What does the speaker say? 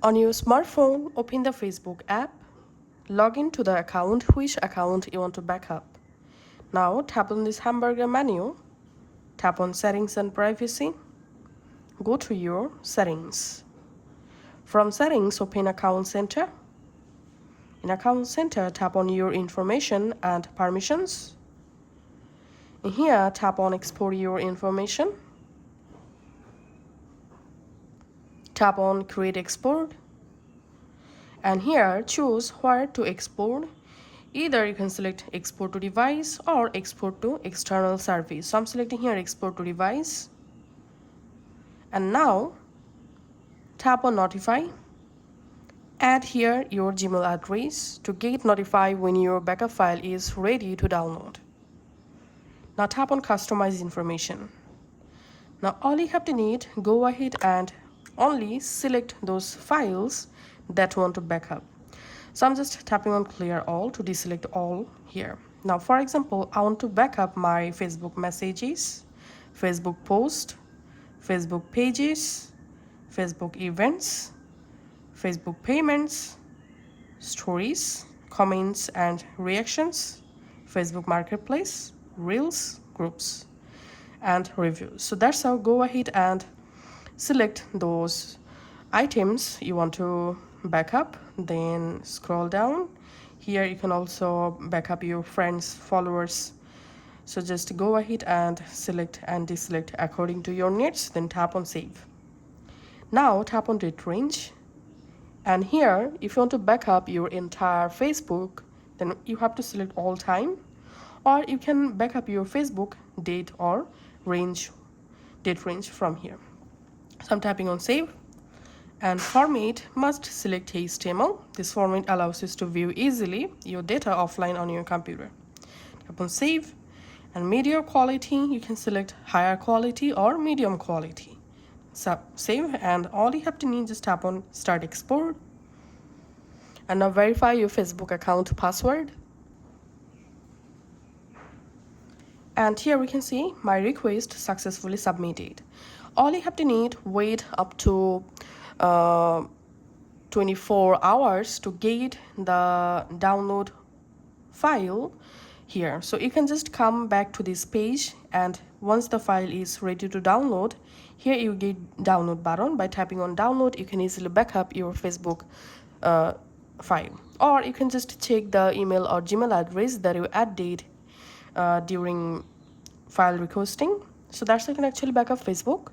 On your smartphone, open the Facebook app, log into the account, which account you want to backup. Now tap on this hamburger menu, tap on Settings and Privacy, go to your Settings. From Settings, open Account Center. In Account Center, tap on Your Information and Permissions. In here, tap on Export Your Information. Tap on Create Export. And here, choose where to export. Either you can select Export to Device or Export to External Service. So I'm selecting here Export to Device. And now, tap on Notify. Add here your Gmail address to get notified when your backup file is ready to download. Now tap on Customize Information. Now all you have to need, go ahead and only select those files that want to backup. So I'm just tapping on Clear All to deselect all here. Now for example, I want to backup my Facebook messages, Facebook post, Facebook pages, Facebook events, Facebook payments, stories, comments and reactions, Facebook Marketplace, Reels, groups, and reviews. So that's how. Go ahead and select those items you want to backup, then scroll down. Here you can also backup your friends, followers. So just go ahead and select and deselect according to your needs, then tap on Save. Now tap on Date Range. And here, if you want to backup your entire Facebook, then you have to select all time, or you can backup your Facebook date or date range from here. So I'm tapping on Save. And format must select HTML. This format allows you to view easily your data offline on your computer. Tap on Save. And media quality, you can select higher quality or medium quality. So save, and all you have to need, just tap on Start Export. And now verify your Facebook account password. And here we can see my request successfully submitted. All you have to need, wait up to 24 hours to get the download file here. So you can just come back to this page, and once the file is ready to download, here you get download button. By tapping on download, you can easily backup your Facebook file, or you can just check the email or Gmail address that you added during file requesting. So that's how you can actually backup Facebook.